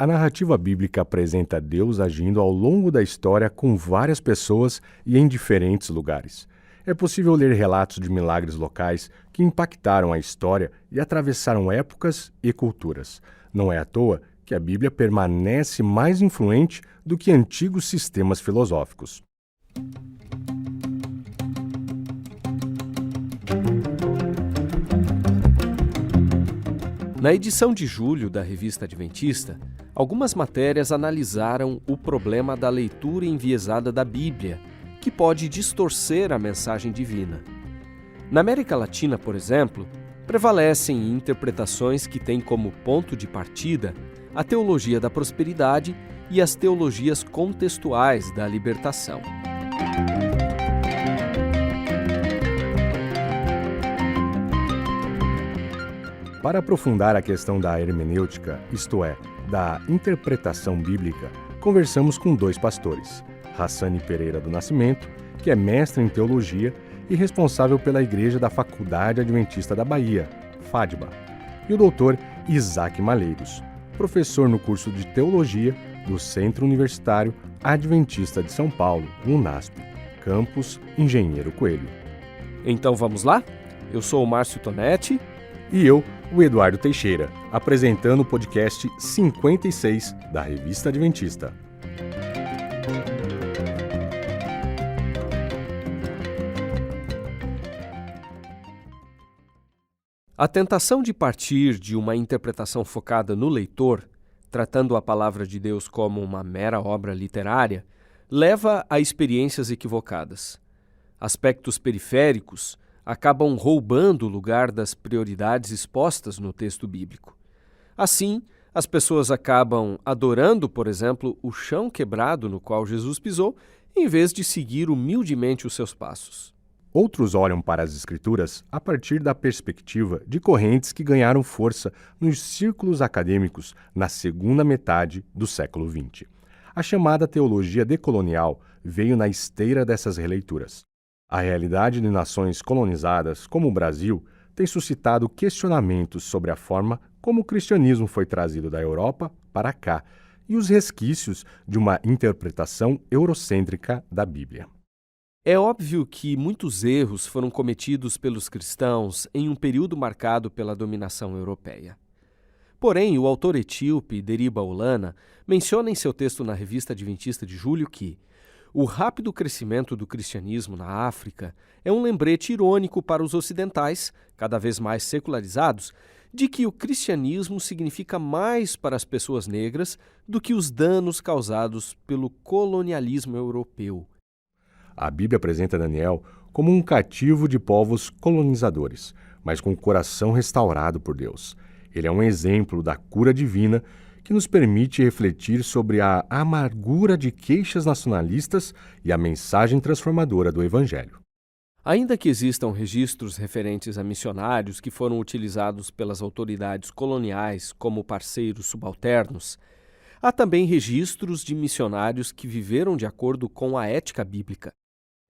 A narrativa bíblica apresenta Deus agindo ao longo da história com várias pessoas e em diferentes lugares. É possível ler relatos de milagres locais que impactaram a história e atravessaram épocas e culturas. Não é à toa que a Bíblia permanece mais influente do que antigos sistemas filosóficos. Na edição de julho da Revista Adventista, algumas matérias analisaram o problema da leitura enviesada da Bíblia, que pode distorcer a mensagem divina. Na América Latina, por exemplo, prevalecem interpretações que têm como ponto de partida a teologia da prosperidade e as teologias contextuais da libertação. Para aprofundar a questão da hermenêutica, isto é, da interpretação bíblica, conversamos com dois pastores, Hassani Pereira do Nascimento, que é mestre em teologia e responsável pela Igreja da Faculdade Adventista da Bahia, FADBA, e o doutor Isaac Malheiros, professor no curso de Teologia do Centro Universitário Adventista de São Paulo, UNASP, campus Engenheiro Coelho. Então vamos lá? Eu sou o Márcio Tonetti. E eu, o Eduardo Teixeira, apresentando o podcast 56 da Revista Adventista. A tentação de partir de uma interpretação focada no leitor, tratando a palavra de Deus como uma mera obra literária, leva a experiências equivocadas. Aspectos periféricos acabam roubando o lugar das prioridades expostas no texto bíblico. Assim, as pessoas acabam adorando, por exemplo, o chão quebrado no qual Jesus pisou, em vez de seguir humildemente os seus passos. Outros olham para as Escrituras a partir da perspectiva de correntes que ganharam força nos círculos acadêmicos na segunda metade do século XX. A chamada teologia decolonial veio na esteira dessas releituras. A realidade de nações colonizadas, como o Brasil, tem suscitado questionamentos sobre a forma como o cristianismo foi trazido da Europa para cá e os resquícios de uma interpretação eurocêntrica da Bíblia. É óbvio que muitos erros foram cometidos pelos cristãos em um período marcado pela dominação europeia. Porém, o autor etíope Deriba Olana menciona em seu texto na Revista Adventista de julho que o rápido crescimento do cristianismo na África é um lembrete irônico para os ocidentais, cada vez mais secularizados, de que o cristianismo significa mais para as pessoas negras do que os danos causados pelo colonialismo europeu. A Bíblia apresenta Daniel como um cativo de povos colonizadores, mas com o coração restaurado por Deus. Ele é um exemplo da cura divina que nos permite refletir sobre a amargura de queixas nacionalistas e a mensagem transformadora do Evangelho. Ainda que existam registros referentes a missionários que foram utilizados pelas autoridades coloniais como parceiros subalternos, há também registros de missionários que viveram de acordo com a ética bíblica.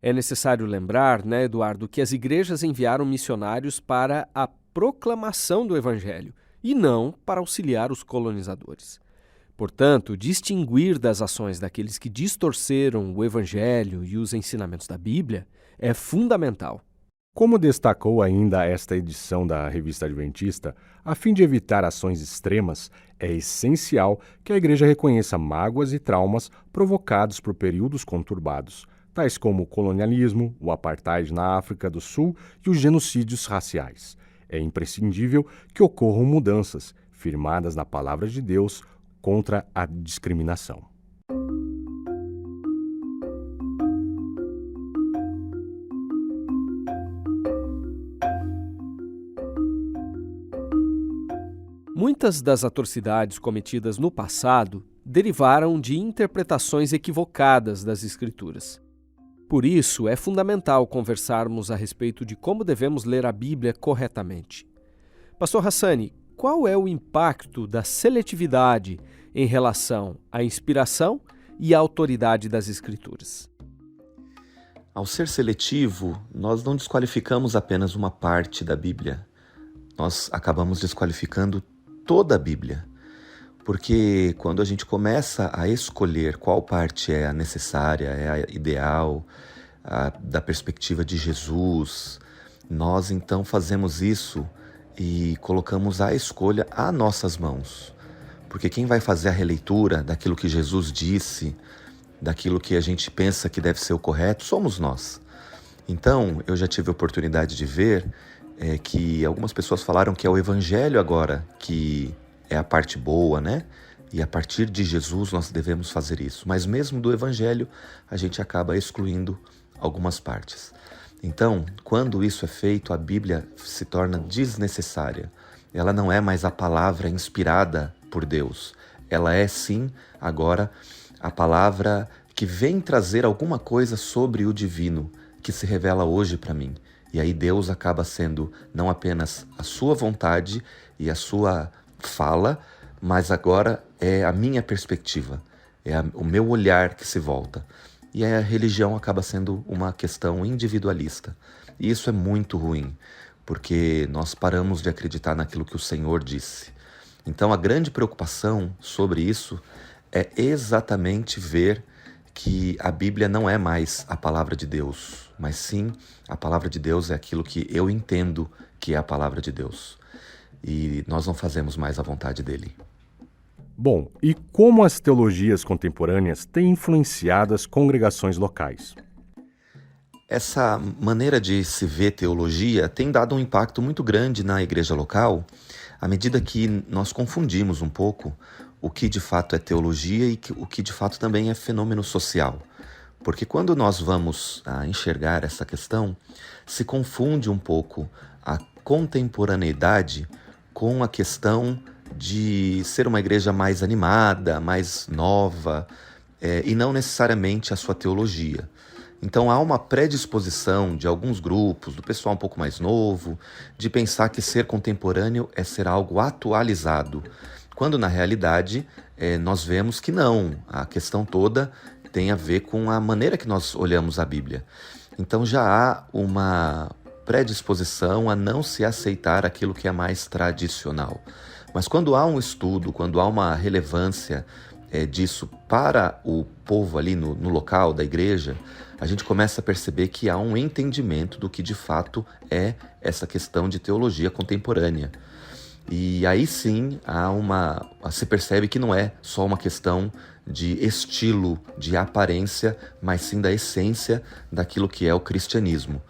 É necessário lembrar, Eduardo, que as igrejas enviaram missionários para a proclamação do Evangelho e não para auxiliar os colonizadores. Portanto, distinguir das ações daqueles que distorceram o Evangelho e os ensinamentos da Bíblia é fundamental. Como destacou ainda esta edição da Revista Adventista, a fim de evitar ações extremas, é essencial que a Igreja reconheça mágoas e traumas provocados por períodos conturbados, tais como o colonialismo, o apartheid na África do Sul e os genocídios raciais. É imprescindível que ocorram mudanças, firmadas na Palavra de Deus, contra a discriminação. Muitas das atrocidades cometidas no passado derivaram de interpretações equivocadas das Escrituras. Por isso, é fundamental conversarmos a respeito de como devemos ler a Bíblia corretamente. Pastor Hassani, qual é o impacto da seletividade em relação à inspiração e à autoridade das Escrituras? Ao ser seletivo, nós não desqualificamos apenas uma parte da Bíblia. Nós acabamos desqualificando toda a Bíblia. Porque quando a gente começa a escolher qual parte é a necessária, é a ideal, da perspectiva de Jesus, nós então fazemos isso e colocamos a escolha a nossas mãos. Porque quem vai fazer a releitura daquilo que Jesus disse, daquilo que a gente pensa que deve ser o correto, somos nós. Então, eu já tive a oportunidade de ver que algumas pessoas falaram que é o Evangelho agora que é a parte boa, né? E a partir de Jesus nós devemos fazer isso. Mas mesmo do Evangelho, a gente acaba excluindo algumas partes. Então, quando isso é feito, a Bíblia se torna desnecessária. Ela não é mais a palavra inspirada por Deus. Ela é, sim, agora a palavra que vem trazer alguma coisa sobre o divino, que se revela hoje para mim. E aí Deus acaba sendo não apenas a sua vontade e a sua fala, mas agora é a minha perspectiva, o meu olhar que se volta. E a religião acaba sendo uma questão individualista. E isso é muito ruim, porque nós paramos de acreditar naquilo que o Senhor disse. Então a grande preocupação sobre isso é exatamente ver que a Bíblia não é mais a palavra de Deus, mas sim a palavra de Deus é aquilo que eu entendo que é a palavra de Deus. E nós não fazemos mais a vontade dele. Bom, e como as teologias contemporâneas têm influenciado as congregações locais? Essa maneira de se ver teologia tem dado um impacto muito grande na igreja local, à medida que nós confundimos um pouco o que de fato é teologia e o que de fato também é fenômeno social. Porque quando nós vamos enxergar essa questão, se confunde um pouco a contemporaneidade com a questão de ser uma igreja mais animada, mais nova, e não necessariamente a sua teologia. Então há uma predisposição de alguns grupos, do pessoal um pouco mais novo, de pensar que ser contemporâneo é ser algo atualizado, quando na realidade nós vemos que não, a questão toda tem a ver com a maneira que nós olhamos a Bíblia. Então já há uma predisposição a não se aceitar aquilo que é mais tradicional. Mas quando há um estudo, quando há uma relevância disso para o povo ali no local da igreja, a gente começa a perceber que há um entendimento do que de fato é essa questão de teologia contemporânea. E aí sim se percebe que não é só uma questão de estilo, de aparência, mas sim da essência daquilo que é o cristianismo.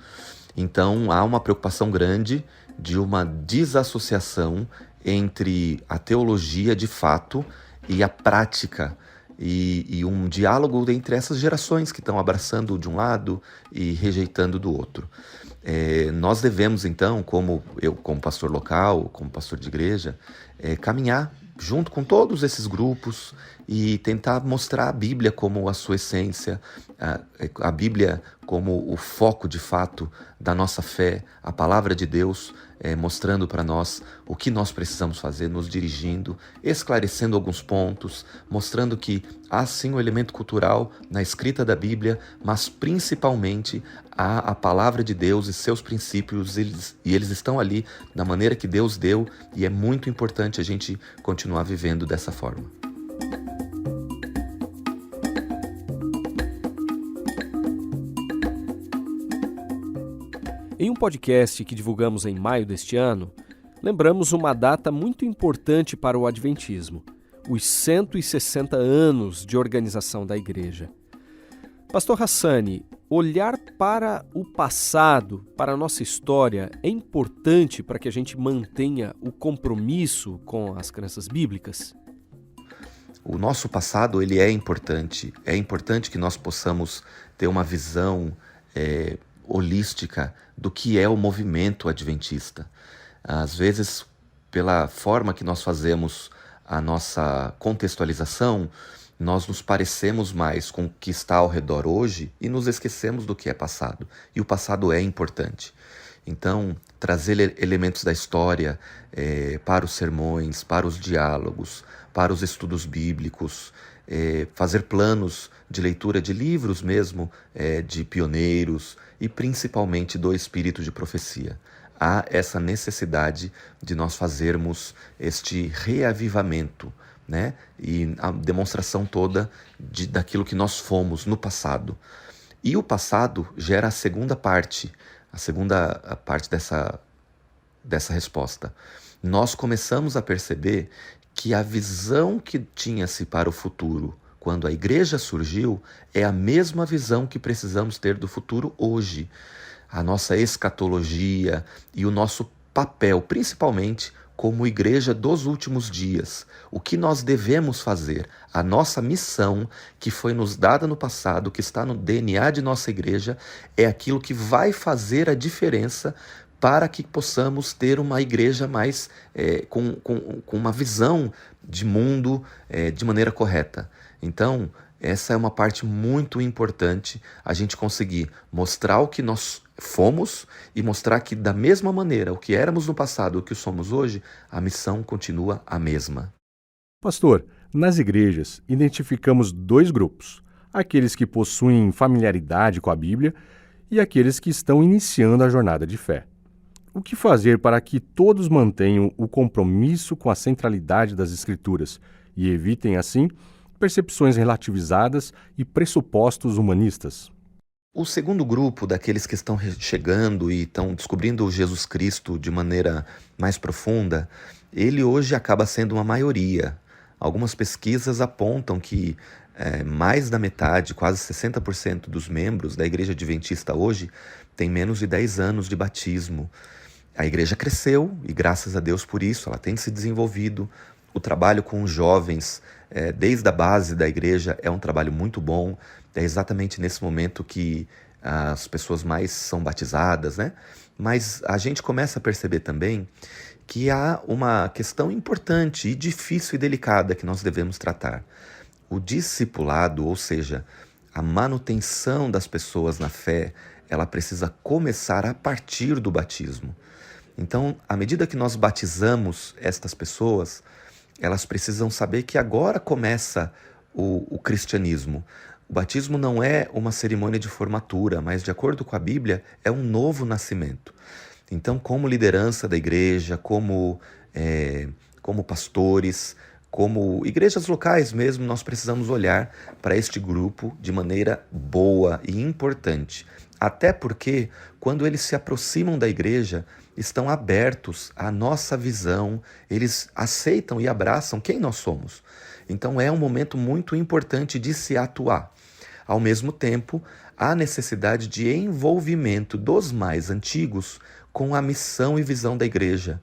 Então há uma preocupação grande de uma desassociação entre a teologia de fato e a prática, e um diálogo entre essas gerações que estão abraçando de um lado e rejeitando do outro. Nós devemos então, como pastor local, como pastor de igreja, caminhar junto com todos esses grupos e tentar mostrar a Bíblia como a sua essência, a Bíblia como o foco de fato da nossa fé, a palavra de Deus, mostrando para nós o que nós precisamos fazer, nos dirigindo, esclarecendo alguns pontos, mostrando que há sim o elemento cultural na escrita da Bíblia, mas principalmente há a palavra de Deus e seus princípios, eles estão ali da maneira que Deus deu, e é muito importante a gente continuar vivendo dessa forma. Em um podcast que divulgamos em maio deste ano, lembramos uma data muito importante para o Adventismo, os 160 anos de organização da Igreja. Pastor Hassani, olhar para o passado, para a nossa história, é importante para que a gente mantenha o compromisso com as crenças bíblicas? O nosso passado ele é importante que nós possamos ter uma visão holística do que é o movimento adventista. Às vezes, pela forma que nós fazemos a nossa contextualização, nós nos parecemos mais com o que está ao redor hoje e nos esquecemos do que é passado. E o passado é importante. Então, trazer elementos da história para os sermões, para os diálogos, para os estudos bíblicos, fazer planos de leitura de livros mesmo, de pioneiros e principalmente do espírito de profecia. Há essa necessidade de nós fazermos este reavivamento né? E a demonstração toda daquilo que nós fomos no passado. E o passado gera a segunda parte dessa resposta. Nós começamos a perceber que a visão que tinha-se para o futuro quando a igreja surgiu é a mesma visão que precisamos ter do futuro hoje. A nossa escatologia e o nosso papel, principalmente como igreja dos últimos dias. O que nós devemos fazer, a nossa missão que foi nos dada no passado, que está no DNA de nossa igreja, é aquilo que vai fazer a diferença para que possamos ter uma igreja mais com uma visão de mundo de maneira correta. Então, essa é uma parte muito importante, a gente conseguir mostrar o que nós fomos e mostrar que da mesma maneira, o que éramos no passado, o que somos hoje, a missão continua a mesma. Pastor, nas igrejas identificamos dois grupos, aqueles que possuem familiaridade com a Bíblia e aqueles que estão iniciando a jornada de fé. O que fazer para que todos mantenham o compromisso com a centralidade das Escrituras e evitem, assim, percepções relativizadas e pressupostos humanistas? O segundo grupo, daqueles que estão chegando e estão descobrindo Jesus Cristo de maneira mais profunda, ele hoje acaba sendo uma maioria. Algumas pesquisas apontam que mais da metade, quase 60% dos membros da Igreja Adventista hoje tem menos de 10 anos de batismo. A igreja cresceu e graças a Deus por isso, ela tem se desenvolvido. O trabalho com os jovens, desde a base da igreja, é um trabalho muito bom. É exatamente nesse momento que as pessoas mais são batizadas, né? Mas a gente começa a perceber também que há uma questão importante e difícil e delicada que nós devemos tratar. O discipulado, ou seja, a manutenção das pessoas na fé, ela precisa começar a partir do batismo. Então, à medida que nós batizamos estas pessoas, elas precisam saber que agora começa o cristianismo. O batismo não é uma cerimônia de formatura, mas, de acordo com a Bíblia, é um novo nascimento. Então, como liderança da igreja, como pastores, como igrejas locais mesmo, nós precisamos olhar para este grupo de maneira boa e importante. Até porque, quando eles se aproximam da igreja, estão abertos à nossa visão, eles aceitam e abraçam quem nós somos. Então é um momento muito importante de se atuar. Ao mesmo tempo, há necessidade de envolvimento dos mais antigos com a missão e visão da igreja.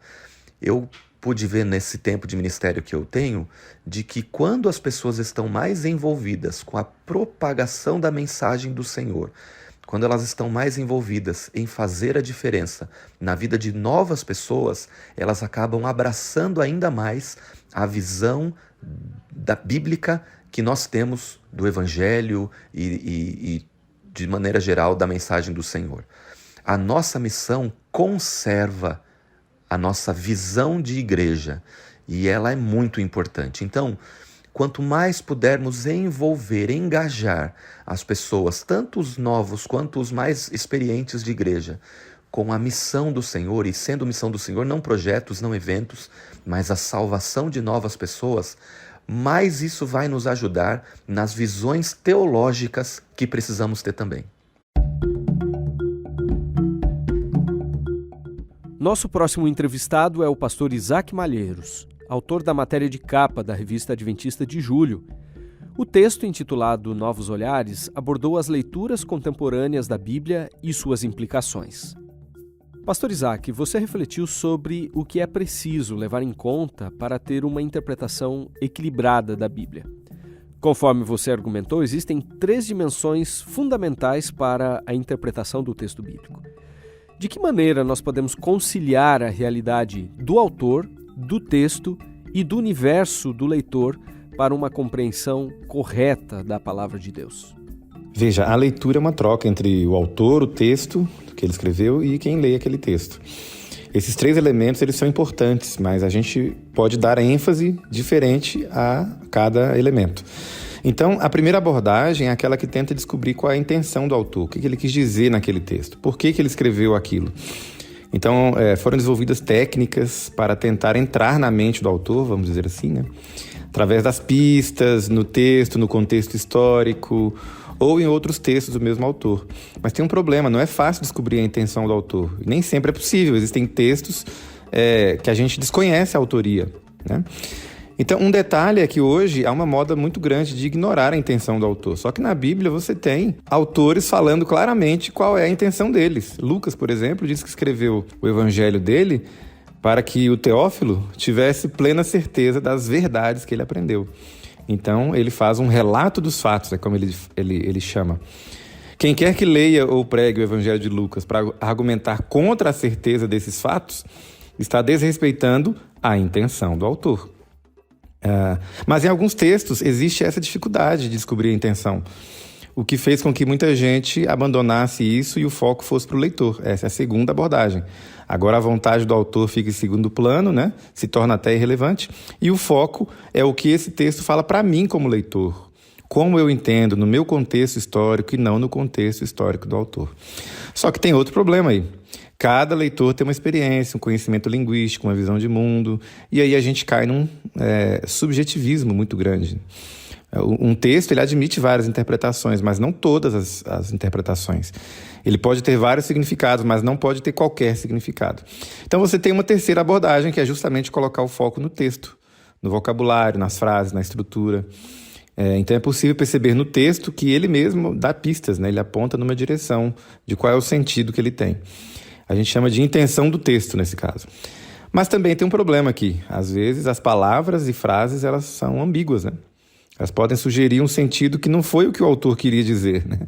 Eu pude ver nesse tempo de ministério que eu tenho, de que quando as pessoas estão mais envolvidas com a propagação da mensagem do Senhor, quando elas estão mais envolvidas em fazer a diferença na vida de novas pessoas, elas acabam abraçando ainda mais a visão da bíblica que nós temos do Evangelho e de maneira geral, da mensagem do Senhor. A nossa missão conserva a nossa visão de igreja e ela é muito importante. Então, quanto mais pudermos envolver, engajar as pessoas, tanto os novos quanto os mais experientes de igreja, com a missão do Senhor, e sendo missão do Senhor, não projetos, não eventos, mas a salvação de novas pessoas, mais isso vai nos ajudar nas visões teológicas que precisamos ter também. Nosso próximo entrevistado é o pastor Isaac Malheiros, autor da matéria de capa da revista Adventista de Julho. O texto, intitulado Novos Olhares, abordou as leituras contemporâneas da Bíblia e suas implicações. Pastor Isaac, você refletiu sobre o que é preciso levar em conta para ter uma interpretação equilibrada da Bíblia. Conforme você argumentou, existem 3 dimensões fundamentais para a interpretação do texto bíblico. De que maneira nós podemos conciliar a realidade do autor, do texto e do universo do leitor para uma compreensão correta da palavra de Deus? Veja, a leitura é uma troca entre o autor, o texto que ele escreveu e quem lê aquele texto. Esses 3 elementos eles são importantes, mas a gente pode dar ênfase diferente a cada elemento. Então, a primeira abordagem é aquela que tenta descobrir qual é a intenção do autor, o que ele quis dizer naquele texto, por que ele escreveu aquilo. Então, foram desenvolvidas técnicas para tentar entrar na mente do autor, vamos dizer assim, né? através das pistas, no texto, no contexto histórico, ou em outros textos do mesmo autor. Mas tem um problema, não é fácil descobrir a intenção do autor. Nem sempre é possível, existem textos que a gente desconhece a autoria, né? Então, um detalhe é que hoje há uma moda muito grande de ignorar a intenção do autor. Só que na Bíblia você tem autores falando claramente qual é a intenção deles. Lucas, por exemplo, diz que escreveu o evangelho dele para que o Teófilo tivesse plena certeza das verdades que ele aprendeu. Então, ele faz um relato dos fatos, é como ele chama. Quem quer que leia ou pregue o evangelho de Lucas para argumentar contra a certeza desses fatos, está desrespeitando a intenção do autor. Mas em alguns textos existe essa dificuldade de descobrir a intenção, o que fez com que muita gente abandonasse isso e o foco fosse para o leitor. Essa é a segunda abordagem. Agora a vontade do autor fica em segundo plano, né? Se torna até irrelevante, e o foco é o que esse texto fala para mim como leitor, como eu entendo no meu contexto histórico e não no contexto histórico do autor. Só que tem outro problema aí. Cada leitor tem uma experiência, um conhecimento linguístico, uma visão de mundo, e aí a gente cai num subjetivismo muito grande. Um texto ele admite várias interpretações, mas não todas as interpretações. Ele pode ter vários significados, mas não pode ter qualquer significado. Então você tem uma terceira abordagem, que é justamente colocar o foco no texto, no vocabulário, nas frases, na estrutura. Então é possível perceber no texto que ele mesmo dá pistas, né? Ele aponta numa direção de qual é o sentido que ele tem. A gente chama de intenção do texto nesse caso. Mas também tem um problema aqui. Às vezes as palavras e frases elas são ambíguas, né? Elas podem sugerir um sentido que não foi o que o autor queria dizer, né?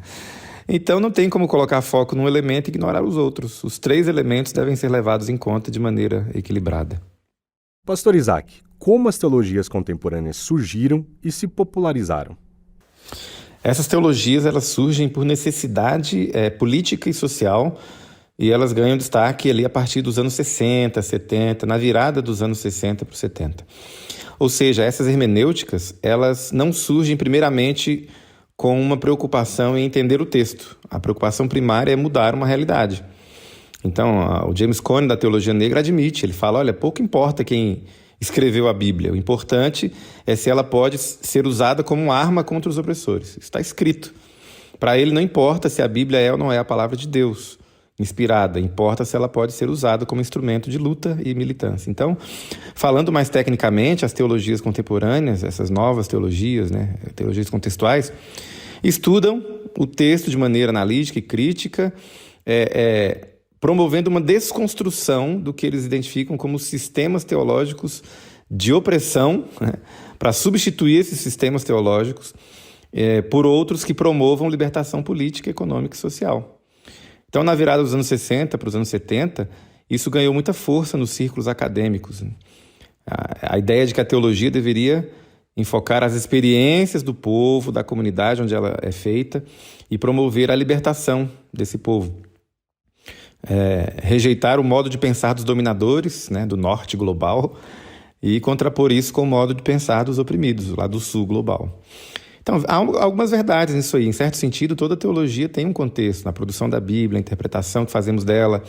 Então não tem como colocar foco num elemento e ignorar os outros. Os 3 elementos devem ser levados em conta de maneira equilibrada. Pastor Isaac, como as teologias contemporâneas surgiram e se popularizaram? Essas teologias elas surgem por necessidade política e social, e elas ganham destaque ali a partir dos anos 60, 70, na virada dos anos 60 para os 70. Ou seja, essas hermenêuticas, elas não surgem primeiramente com uma preocupação em entender o texto. A preocupação primária é mudar uma realidade. Então, o James Cone, da Teologia Negra, admite, ele fala, olha, pouco importa quem escreveu a Bíblia, o importante é se ela pode ser usada como uma arma contra os opressores. Isso está escrito. Para ele não importa se a Bíblia é ou não é a palavra de Deus inspirada, importa se ela pode ser usada como instrumento de luta e militância. Então, falando mais tecnicamente, as teologias contemporâneas, essas novas teologias, né, teologias contextuais, estudam o texto de maneira analítica e crítica, promovendo uma desconstrução do que eles identificam como sistemas teológicos de opressão, né, para substituir esses sistemas teológicos por outros que promovam libertação política, econômica e social. Então, na virada dos anos 60 para os anos 70, isso ganhou muita força nos círculos acadêmicos. A ideia de que a teologia deveria enfocar as experiências do povo, da comunidade onde ela é feita, e promover a libertação desse povo. Rejeitar o modo de pensar dos dominadores, né, do norte global, e contrapor isso com o modo de pensar dos oprimidos, lá do sul global. Então, há algumas verdades nisso aí. Em certo sentido, toda teologia tem um contexto. Na produção da Bíblia, a interpretação que fazemos dela,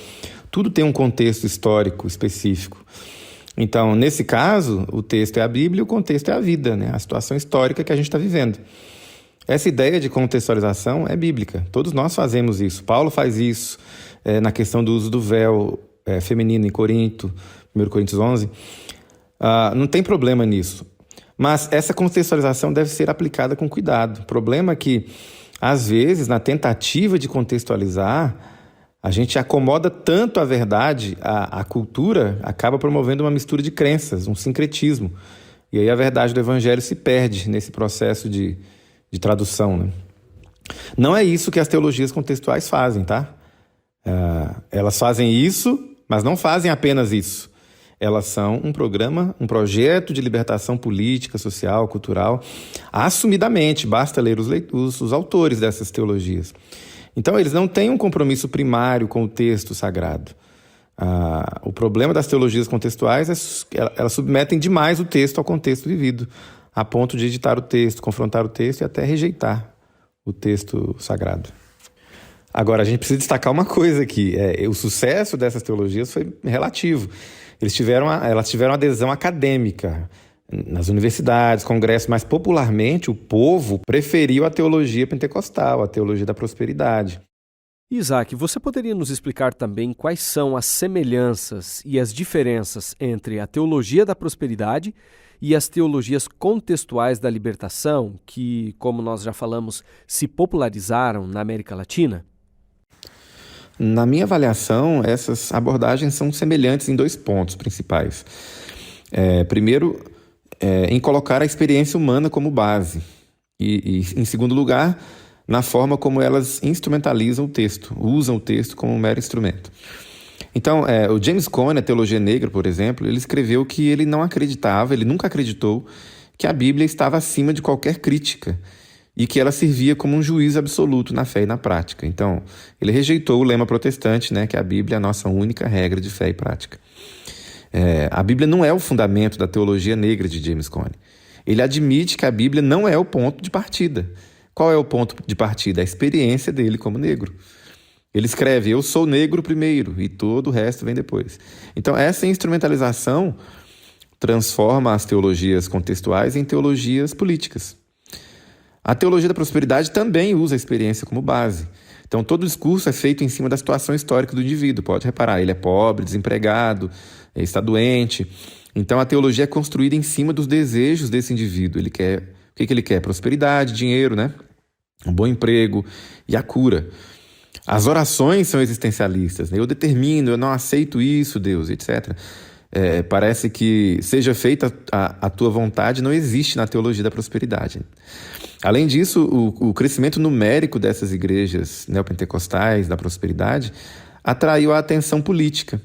tudo tem um contexto histórico específico. Então, nesse caso, o texto é a Bíblia e o contexto é a vida, né? A situação histórica que a gente está vivendo. Essa ideia de contextualização é bíblica. Todos nós fazemos isso. Paulo faz isso na questão do uso do véu feminino em Corinto, 1 Coríntios 11. Não tem problema nisso. Mas essa contextualização deve ser aplicada com cuidado. O problema é que, às vezes, na tentativa de contextualizar, a gente acomoda tanto a verdade, a cultura acaba promovendo uma mistura de crenças, um sincretismo. E aí a verdade do evangelho se perde nesse processo de tradução, né? Não é isso que as teologias contextuais fazem, tá? Elas fazem isso, mas não fazem apenas isso. Elas são um projeto de libertação política, social, cultural, assumidamente, basta ler os autores dessas teologias. Então, eles não têm um compromisso primário com o texto sagrado. O problema das teologias contextuais é que elas submetem demais o texto ao contexto vivido, a ponto de editar o texto, confrontar o texto e até rejeitar o texto sagrado. Agora, a gente precisa destacar uma coisa aqui. O sucesso dessas teologias foi relativo. Elas tiveram adesão acadêmica. nas universidades, congressos, mas popularmente o povo preferiu a teologia pentecostal, a teologia da prosperidade. Isaac, você poderia nos explicar também quais são as semelhanças e as diferenças entre a teologia da prosperidade e as teologias contextuais da libertação, que, como nós já falamos, se popularizaram na América Latina? Na minha avaliação, essas abordagens são semelhantes em 2 pontos principais. Primeiro, em colocar a experiência humana como base. E em segundo lugar, na forma como elas instrumentalizam o texto, usam o texto como um mero instrumento. Então, o James Cone, a Teologia Negra, por exemplo, ele escreveu que ele não acreditava, ele nunca acreditou que a Bíblia estava acima de qualquer crítica e que ela servia como um juiz absoluto na fé e na prática. Então, ele rejeitou o lema protestante, né, que a Bíblia é a nossa única regra de fé e prática. A Bíblia não é o fundamento da teologia negra de James Cone. Ele admite que a Bíblia não é o ponto de partida. Qual é o ponto de partida? A experiência dele como negro. Ele escreve, eu sou negro primeiro e todo o resto vem depois. Então, essa instrumentalização transforma as teologias contextuais em teologias políticas. A teologia da prosperidade também usa a experiência como base. Então, todo o discurso é feito em cima da situação histórica do indivíduo. Pode reparar, ele é pobre, desempregado, está doente. Então, a teologia é construída em cima dos desejos desse indivíduo. Ele quer, o que ele quer? Prosperidade, dinheiro, né? Um bom emprego e a cura. As orações são existencialistas, né? Eu determino, eu não aceito isso, Deus, etc. Parece que seja feita a tua vontade não existe na teologia da prosperidade. Além disso, o crescimento numérico dessas igrejas neopentecostais da prosperidade atraiu a atenção política.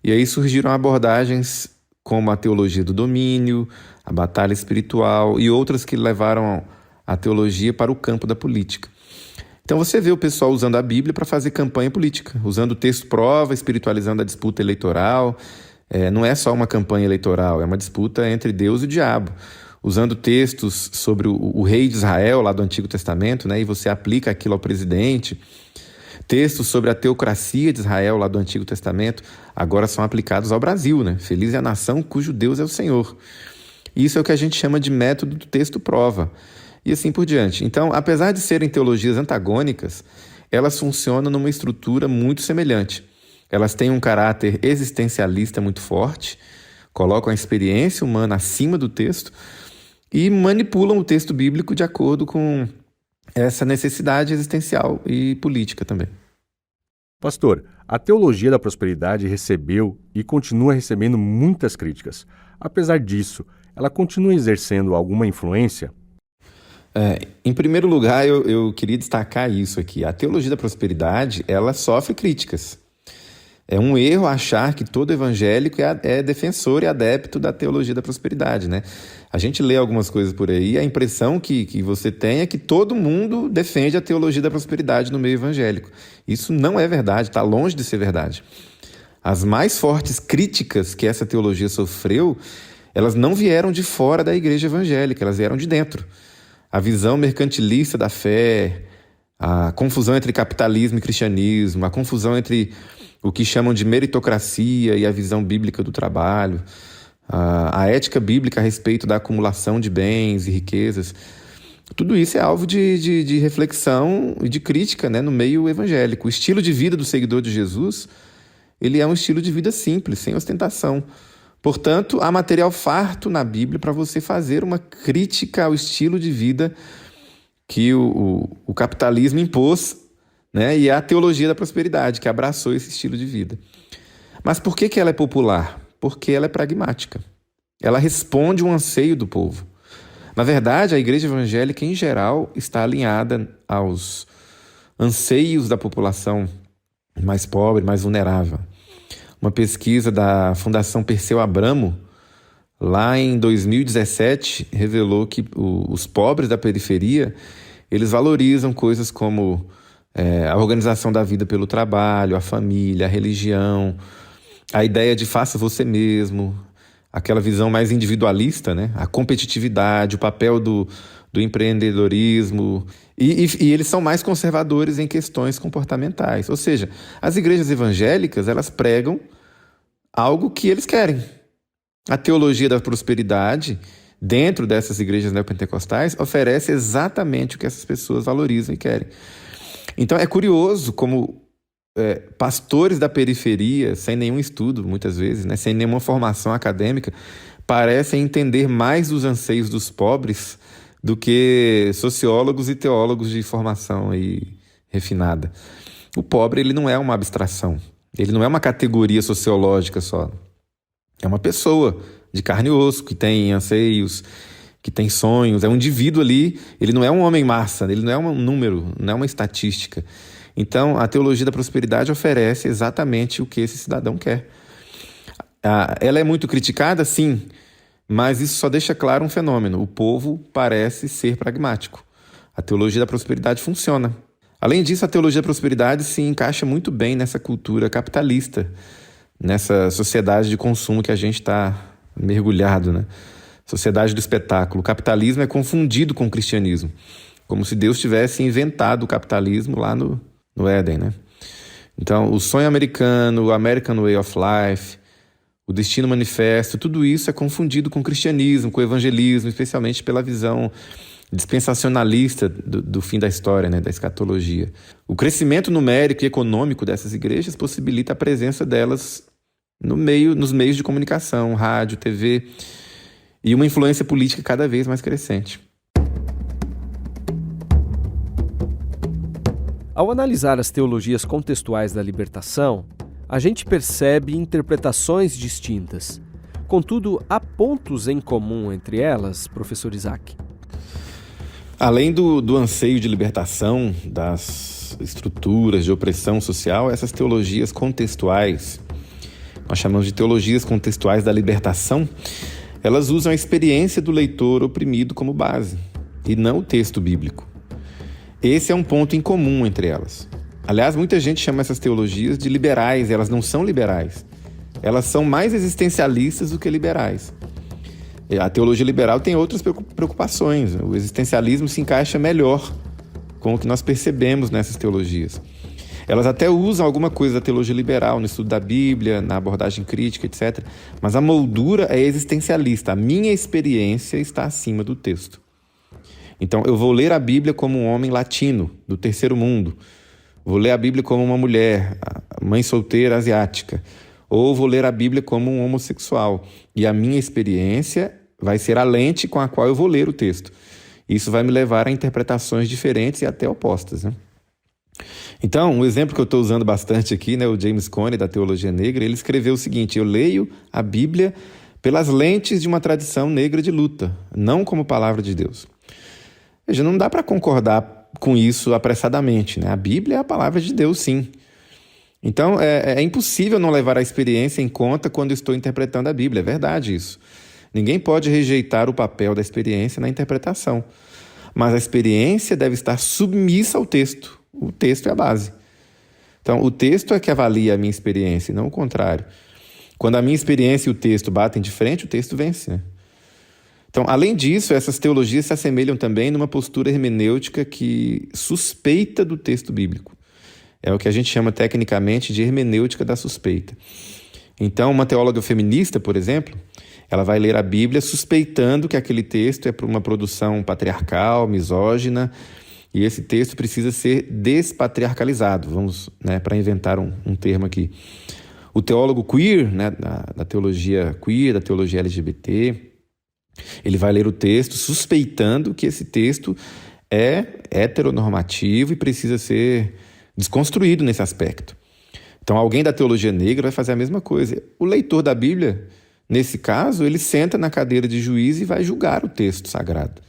E aí surgiram abordagens como a teologia do domínio, a batalha espiritual e outras que levaram a teologia para o campo da política. Então você vê o pessoal usando a Bíblia para fazer campanha política, usando o texto prova, espiritualizando a disputa eleitoral. Não é só uma campanha eleitoral, é uma disputa entre Deus e o diabo. Usando textos sobre o rei de Israel, lá do Antigo Testamento, né, e você aplica aquilo ao presidente. Textos sobre a teocracia de Israel, lá do Antigo Testamento, agora são aplicados ao Brasil, né? Feliz é a nação cujo Deus é o Senhor. Isso é o que a gente chama de método do texto prova. E assim por diante. Então, apesar de serem teologias antagônicas, elas funcionam numa estrutura muito semelhante. Elas têm um caráter existencialista muito forte, colocam a experiência humana acima do texto e manipulam o texto bíblico de acordo com essa necessidade existencial e política também. Pastor, a teologia da prosperidade recebeu e continua recebendo muitas críticas. Apesar disso, ela continua exercendo alguma influência? Em primeiro lugar, eu queria destacar isso aqui. A teologia da prosperidade, ela sofre críticas. É um erro achar que todo evangélico é defensor e adepto da teologia da prosperidade, né? A gente lê algumas coisas por aí, a impressão que você tem é que todo mundo defende a teologia da prosperidade no meio evangélico. Isso não é verdade, está longe de ser verdade. As mais fortes críticas que essa teologia sofreu, elas não vieram de fora da igreja evangélica, elas vieram de dentro. A visão mercantilista da fé, a confusão entre capitalismo e cristianismo, a confusão entre o que chamam de meritocracia e a visão bíblica do trabalho, a ética bíblica a respeito da acumulação de bens e riquezas. Tudo isso é alvo de reflexão e de crítica, né, no meio evangélico. O estilo de vida do seguidor de Jesus, ele é um estilo de vida simples, sem ostentação. Portanto, há material farto na Bíblia para você fazer uma crítica ao estilo de vida que o capitalismo impôs, né? E a teologia da prosperidade, que abraçou esse estilo de vida. Mas por que ela é popular? Porque ela é pragmática. Ela responde um anseio do povo. Na verdade, a igreja evangélica, em geral, está alinhada aos anseios da população mais pobre, mais vulnerável. Uma pesquisa da Fundação Perseu Abramo, lá em 2017, revelou que os pobres da periferia, eles valorizam coisas como a organização da vida pelo trabalho, a família, a religião, a ideia de faça você mesmo, aquela visão mais individualista, né? A competitividade, o papel do empreendedorismo, e eles são mais conservadores em questões comportamentais. Ou seja, as igrejas evangélicas, elas pregam algo que eles querem. A teologia da prosperidade, dentro dessas igrejas neopentecostais, oferece exatamente o que essas pessoas valorizam e querem. Então é curioso como pastores da periferia, sem nenhum estudo, muitas vezes, né, sem nenhuma formação acadêmica, parecem entender mais dos anseios dos pobres do que sociólogos e teólogos de formação aí refinada. O pobre, ele não é uma abstração, ele não é uma categoria sociológica só. É uma pessoa de carne e osso, que tem anseios, que tem sonhos, é um indivíduo ali, ele não é um homem-massa, ele não é um número, não é uma estatística. Então, a teologia da prosperidade oferece exatamente o que esse cidadão quer. Ela é muito criticada, sim, mas isso só deixa claro um fenômeno. O povo parece ser pragmático. A teologia da prosperidade funciona. Além disso, a teologia da prosperidade se encaixa muito bem nessa cultura capitalista, nessa sociedade de consumo que a gente está mergulhado, né? Sociedade do espetáculo. O capitalismo é confundido com o cristianismo, como se Deus tivesse inventado o capitalismo lá no Éden, né? Então, o sonho americano, o American Way of Life, o Destino Manifesto, tudo isso é confundido com o cristianismo, com o evangelismo, especialmente pela visão dispensacionalista do fim da história, né, da escatologia. O crescimento numérico e econômico dessas igrejas possibilita a presença delas nos meios de comunicação, rádio, TV, e uma influência política cada vez mais crescente. Ao analisar as teologias contextuais da libertação, a gente percebe interpretações distintas. Contudo, há pontos em comum entre elas, professor Isaac? Além do anseio de libertação das estruturas de opressão social, essas teologias contextuais, nós chamamos de teologias contextuais da libertação, elas usam a experiência do leitor oprimido como base, e não o texto bíblico. Esse é um ponto em comum entre elas. Aliás, muita gente chama essas teologias de liberais, e elas não são liberais. Elas são mais existencialistas do que liberais. A teologia liberal tem outras preocupações. O existencialismo se encaixa melhor com o que nós percebemos nessas teologias. Elas até usam alguma coisa da teologia liberal no estudo da Bíblia, na abordagem crítica, etc. Mas a moldura é existencialista. A minha experiência está acima do texto. Então, eu vou ler a Bíblia como um homem latino, do terceiro mundo. Vou ler a Bíblia como uma mulher, mãe solteira asiática. Ou vou ler a Bíblia como um homossexual. E a minha experiência vai ser a lente com a qual eu vou ler o texto. Isso vai me levar a interpretações diferentes e até opostas, né? Então, um exemplo que eu estou usando bastante aqui, né, o James Cone, da Teologia Negra, ele escreveu o seguinte: eu leio a Bíblia pelas lentes de uma tradição negra de luta, não como palavra de Deus. Veja, não dá para concordar com isso apressadamente, né? A Bíblia é a palavra de Deus, sim. Então, é impossível não levar a experiência em conta quando estou interpretando a Bíblia. É verdade isso. Ninguém pode rejeitar o papel da experiência na interpretação. Mas a experiência deve estar submissa ao texto. O texto é a base. Então, o texto é que avalia a minha experiência, e não o contrário. Quando a minha experiência e o texto batem de frente, o texto vence, né? Então, além disso, essas teologias se assemelham também numa postura hermenêutica que suspeita do texto bíblico. É o que a gente chama tecnicamente de hermenêutica da suspeita. Então, uma teóloga feminista, por exemplo, ela vai ler a Bíblia suspeitando que aquele texto é uma produção patriarcal, misógina, e esse texto precisa ser despatriarcalizado. Vamos, né, para inventar um termo aqui. O teólogo queer, né, da teologia queer, da teologia LGBT, ele vai ler o texto suspeitando que esse texto é heteronormativo e precisa ser desconstruído nesse aspecto. Então, alguém da teologia negra vai fazer a mesma coisa. O leitor da Bíblia, nesse caso, ele senta na cadeira de juiz e vai julgar o texto sagrado.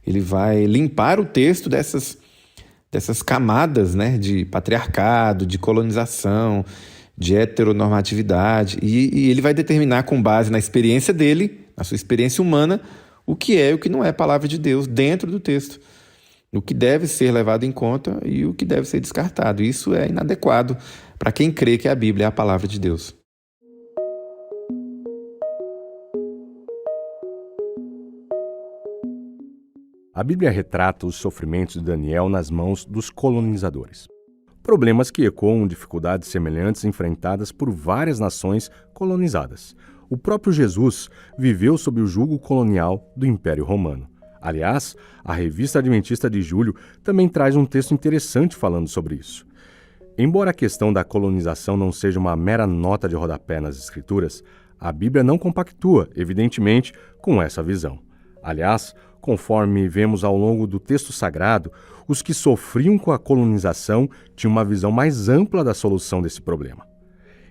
Ele vai limpar o texto dessas camadas, né, de patriarcado, de colonização, de heteronormatividade, e ele vai determinar, com base na experiência dele, na sua experiência humana, o que é e o que não é palavra de Deus dentro do texto. O que deve ser levado em conta e o que deve ser descartado. Isso é inadequado para quem crê que a Bíblia é a palavra de Deus. A Bíblia retrata os sofrimentos de Daniel nas mãos dos colonizadores. Problemas que ecoam dificuldades semelhantes enfrentadas por várias nações colonizadas. O próprio Jesus viveu sob o jugo colonial do Império Romano. Aliás, a Revista Adventista de Julho também traz um texto interessante falando sobre isso. Embora a questão da colonização não seja uma mera nota de rodapé nas Escrituras, a Bíblia não compactua, evidentemente, com essa visão. Aliás, conforme vemos ao longo do texto sagrado, os que sofriam com a colonização tinham uma visão mais ampla da solução desse problema.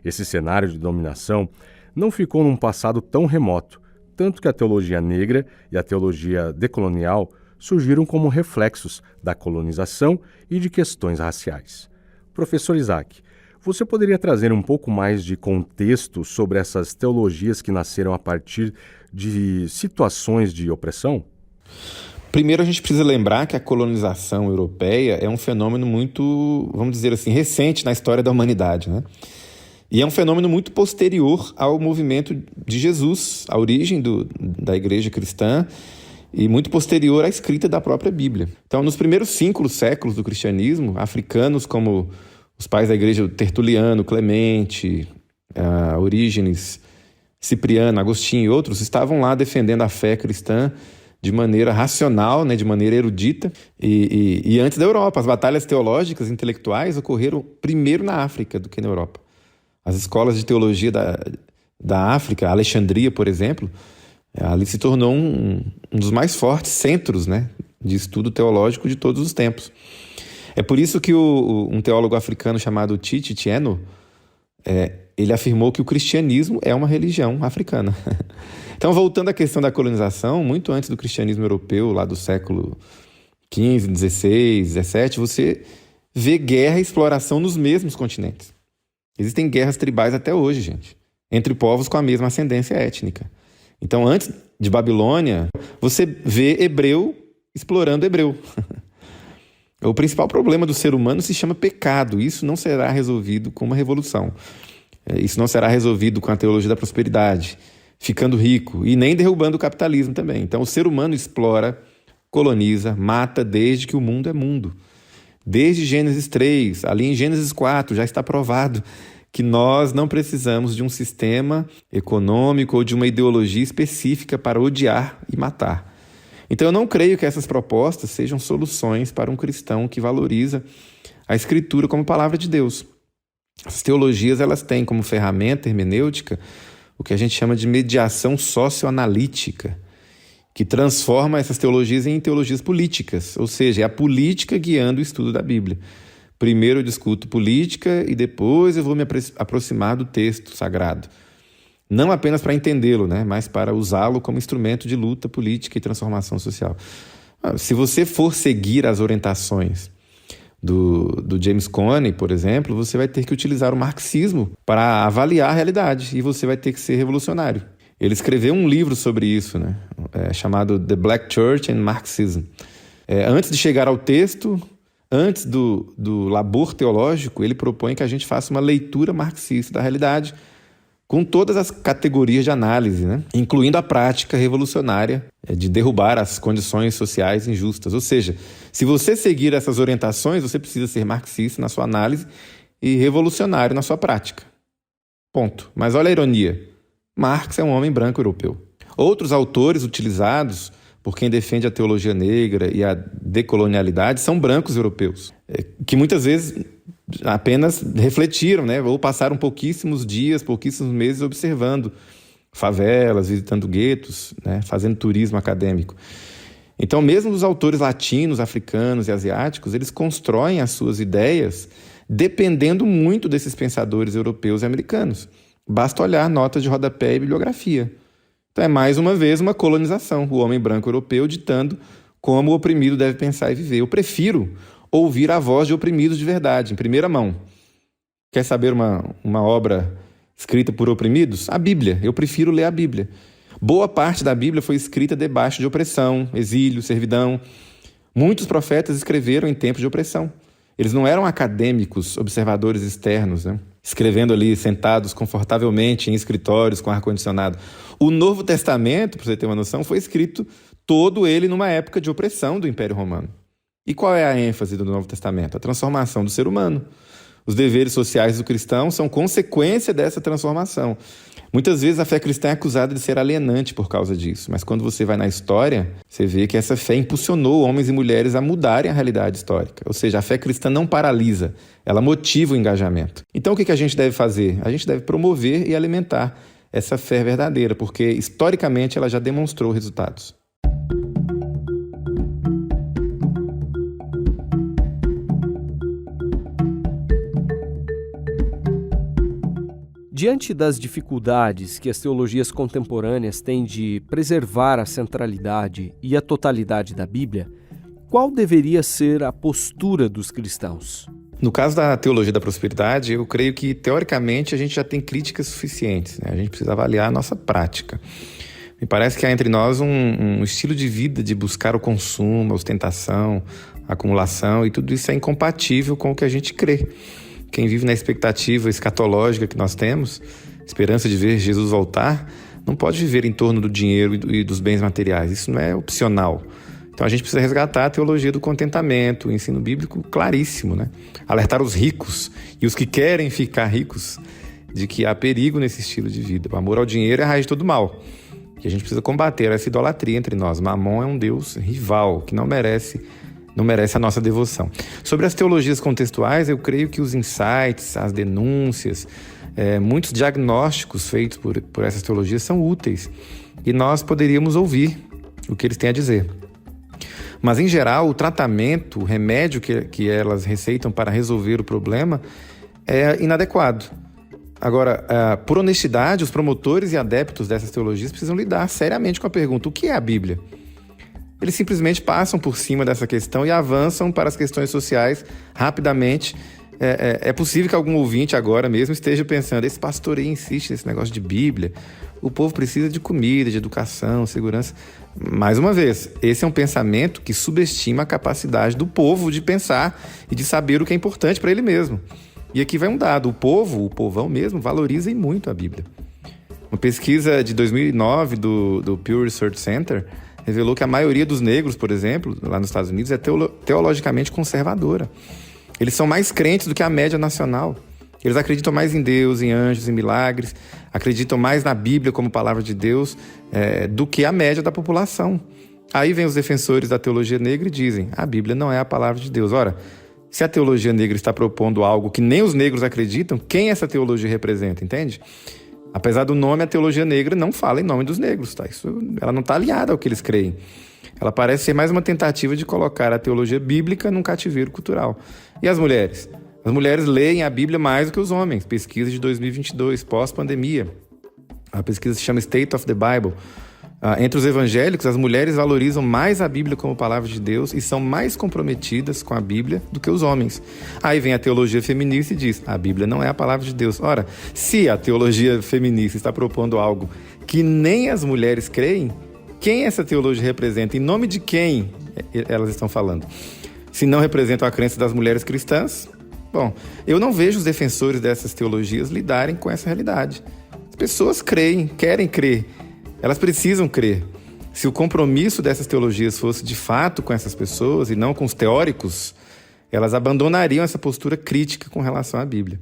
Esse cenário de dominação não ficou num passado tão remoto, tanto que a teologia negra e a teologia decolonial surgiram como reflexos da colonização e de questões raciais. Professor Isaac, você poderia trazer um pouco mais de contexto sobre essas teologias que nasceram a partir de situações de opressão? Primeiro, a gente precisa lembrar que a colonização europeia é um fenômeno muito, vamos dizer assim, recente na história da humanidade, né? E é um fenômeno muito posterior ao movimento de Jesus, à origem da igreja cristã, e muito posterior à escrita da própria Bíblia. Então, nos primeiros 5 séculos do cristianismo, africanos como os pais da igreja, Tertuliano, Clemente, Orígenes, Cipriano, Agostinho e outros, estavam lá defendendo a fé cristã de maneira racional, né, de maneira erudita. E antes da Europa, as batalhas teológicas e intelectuais ocorreram primeiro na África do que na Europa. As escolas de teologia da África, Alexandria, por exemplo, ali se tornou um dos mais fortes centros, né, de estudo teológico de todos os tempos. É por isso que um teólogo africano chamado Titi Tieno, ele afirmou que o cristianismo é uma religião africana. Então, voltando à questão da colonização, muito antes do cristianismo europeu, lá do século XV, XVI, XVII, você vê guerra e exploração nos mesmos continentes. Existem guerras tribais até hoje, gente, entre povos com a mesma ascendência étnica. Então, antes de Babilônia, você vê hebreu explorando hebreu. O principal problema do ser humano se chama pecado. Isso não será resolvido com uma revolução. Isso não será resolvido com a teologia da prosperidade, ficando rico e nem derrubando o capitalismo também. Então, o ser humano explora, coloniza, mata desde que o mundo é mundo. Desde Gênesis 3, ali em Gênesis 4, já está provado que nós não precisamos de um sistema econômico ou de uma ideologia específica para odiar e matar. Então, eu não creio que essas propostas sejam soluções para um cristão que valoriza a Escritura como palavra de Deus. As teologias, elas têm como ferramenta hermenêutica o que a gente chama de mediação socioanalítica, que transforma essas teologias em teologias políticas, ou seja, é a política guiando o estudo da Bíblia. Primeiro eu discuto política e depois eu vou me aproximar do texto sagrado. Não apenas para entendê-lo, né, mas para usá-lo como instrumento de luta política e transformação social. Se você for seguir as orientações do James Cone, por exemplo, você vai ter que utilizar o marxismo para avaliar a realidade e você vai ter que ser revolucionário. Ele escreveu um livro sobre isso, né, chamado The Black Church and Marxism. Antes de chegar ao texto, antes do labor teológico, ele propõe que a gente faça uma leitura marxista da realidade, com todas as categorias de análise, né? Incluindo a prática revolucionária de derrubar as condições sociais injustas. Ou seja, se você seguir essas orientações, você precisa ser marxista na sua análise e revolucionário na sua prática. Ponto. Mas olha a ironia. Marx é um homem branco europeu. Outros autores utilizados por quem defende a teologia negra e a decolonialidade são brancos europeus, que muitas vezes apenas refletiram, né, ou passaram pouquíssimos dias, pouquíssimos meses observando favelas, visitando guetos, né, fazendo turismo acadêmico. Então, mesmo os autores latinos, africanos e asiáticos, eles constroem as suas ideias dependendo muito desses pensadores europeus e americanos. Basta olhar notas de rodapé e bibliografia. Então, é mais uma vez uma colonização, o homem branco europeu ditando como o oprimido deve pensar e viver. Eu prefiro ouvir a voz de oprimidos de verdade, em primeira mão. Quer saber uma obra escrita por oprimidos? A Bíblia. Eu prefiro ler a Bíblia. Boa parte da Bíblia foi escrita debaixo de opressão, exílio, servidão. Muitos profetas escreveram em tempos de opressão. Eles não eram acadêmicos, observadores externos, né? Escrevendo ali, sentados confortavelmente em escritórios com ar-condicionado. O Novo Testamento, para você ter uma noção, foi escrito todo ele numa época de opressão do Império Romano. E qual é a ênfase do Novo Testamento? A transformação do ser humano. Os deveres sociais do cristão são consequência dessa transformação. Muitas vezes a fé cristã é acusada de ser alienante por causa disso, mas quando você vai na história, você vê que essa fé impulsionou homens e mulheres a mudarem a realidade histórica. Ou seja, a fé cristã não paralisa, ela motiva o engajamento. Então o que a gente deve fazer? A gente deve promover e alimentar essa fé verdadeira, porque historicamente ela já demonstrou resultados. Diante das dificuldades que as teologias contemporâneas têm de preservar a centralidade e a totalidade da Bíblia, qual deveria ser a postura dos cristãos? No caso da teologia da prosperidade, eu creio que, teoricamente, a gente já tem críticas suficientes, né? A gente precisa avaliar a nossa prática. Me parece que há entre nós um estilo de vida de buscar o consumo, a ostentação, a acumulação, e tudo isso é incompatível com o que a gente crê. Quem vive na expectativa escatológica que nós temos, esperança de ver Jesus voltar, não pode viver em torno do dinheiro e dos bens materiais. Isso não é opcional. Então a gente precisa resgatar a teologia do contentamento, o ensino bíblico claríssimo, né? Alertar os ricos e os que querem ficar ricos de que há perigo nesse estilo de vida. O amor ao dinheiro é a raiz de todo mal. E a gente precisa combater essa idolatria entre nós. Mamon é um Deus rival que não merece a nossa devoção. Sobre as teologias contextuais, eu creio que os insights, as denúncias, muitos diagnósticos feitos por essas teologias são úteis e nós poderíamos ouvir o que eles têm a dizer. Mas, em geral, o tratamento, o remédio que elas receitam para resolver o problema é inadequado. Agora, por honestidade, os promotores e adeptos dessas teologias precisam lidar seriamente com a pergunta: o que é a Bíblia? Eles simplesmente passam por cima dessa questão e avançam para as questões sociais rapidamente. É possível que algum ouvinte agora mesmo esteja pensando: esse pastor aí insiste nesse negócio de Bíblia, o povo precisa de comida, de educação, segurança. Mais uma vez, esse é um pensamento que subestima a capacidade do povo de pensar e de saber o que é importante para ele mesmo. E aqui vai um dado: o povão mesmo, valoriza muito a Bíblia. Uma pesquisa de 2009 do Pew Research Center revelou que a maioria dos negros, por exemplo, lá nos Estados Unidos, é teologicamente conservadora. Eles são mais crentes do que a média nacional. Eles acreditam mais em Deus, em anjos, em milagres, acreditam mais na Bíblia como palavra de Deus do que a média da população. Aí vem os defensores da teologia negra e dizem: a Bíblia não é a palavra de Deus. Ora, se a teologia negra está propondo algo que nem os negros acreditam, quem essa teologia representa, entende? Apesar do nome, a teologia negra não fala em nome dos negros, tá? Ela não está alinhada ao que eles creem. Ela parece ser mais uma tentativa de colocar a teologia bíblica num cativeiro cultural. E as mulheres? As mulheres leem a Bíblia mais do que os homens. Pesquisa de 2022, pós-pandemia. A pesquisa se chama State of the Bible. Entre os evangélicos, as mulheres valorizam mais a Bíblia como palavra de Deus e são mais comprometidas com a Bíblia do que os homens. Aí vem a teologia feminista e diz: a Bíblia não é a palavra de Deus. Ora, se a teologia feminista está propondo algo que nem as mulheres creem, quem essa teologia representa? Em nome de quem elas estão falando? Se não representam a crença das mulheres cristãs, bom, eu não vejo os defensores dessas teologias lidarem com essa realidade. As pessoas creem, querem crer. Elas precisam crer. Se o compromisso dessas teologias fosse de fato com essas pessoas e não com os teóricos, elas abandonariam essa postura crítica com relação à Bíblia.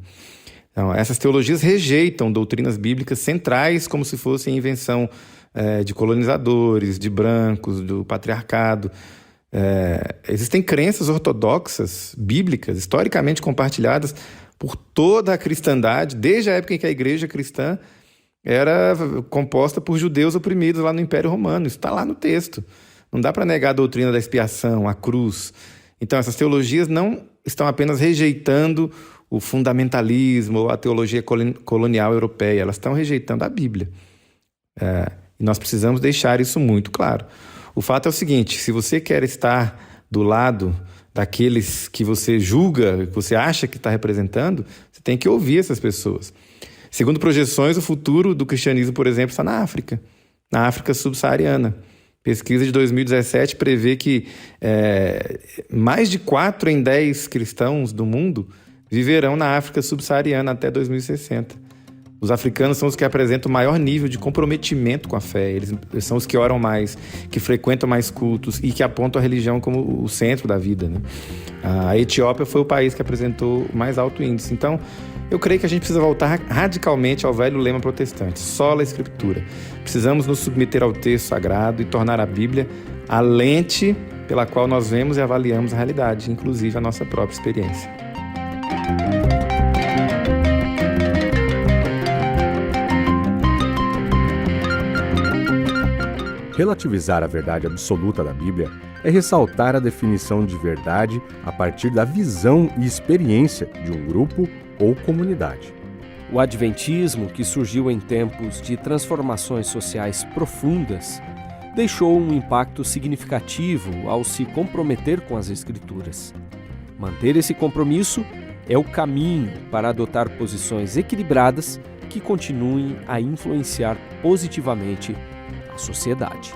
Então, essas teologias rejeitam doutrinas bíblicas centrais como se fossem invenção de colonizadores, de brancos, do patriarcado. Existem crenças ortodoxas, bíblicas, historicamente compartilhadas por toda a cristandade, desde a época em que a igreja cristã era composta por judeus oprimidos lá no Império Romano. Isso está lá no texto. Não dá para negar a doutrina da expiação, a cruz. Então, essas teologias não estão apenas rejeitando o fundamentalismo ou a teologia colonial europeia. Elas estão rejeitando a Bíblia. E nós precisamos deixar isso muito claro. O fato é o seguinte: se você quer estar do lado daqueles que você julga, que você acha que está representando, você tem que ouvir essas pessoas. Segundo projeções, o futuro do cristianismo, por exemplo, está na África subsaariana. Pesquisa de 2017 prevê que mais de 4 em 10 cristãos do mundo viverão na África subsaariana até 2060. Os africanos são os que apresentam o maior nível de comprometimento com a fé. Eles são os que oram mais, que frequentam mais cultos e que apontam a religião como o centro da vida, né? A Etiópia foi o país que apresentou o mais alto índice. Então, eu creio que a gente precisa voltar radicalmente ao velho lema protestante, sola escritura. Precisamos nos submeter ao texto sagrado e tornar a Bíblia a lente pela qual nós vemos e avaliamos a realidade, inclusive a nossa própria experiência. Relativizar a verdade absoluta da Bíblia é ressaltar a definição de verdade a partir da visão e experiência de um grupo ou comunidade. O adventismo, que surgiu em tempos de transformações sociais profundas, deixou um impacto significativo ao se comprometer com as Escrituras. Manter esse compromisso é o caminho para adotar posições equilibradas que continuem a influenciar positivamente a sociedade.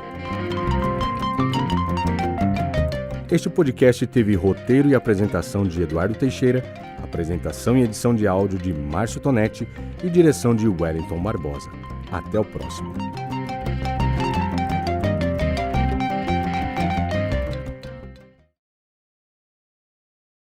Este podcast teve roteiro e apresentação de Eduardo Teixeira, apresentação e edição de áudio de Márcio Tonetti e direção de Wellington Barbosa. Até o próximo.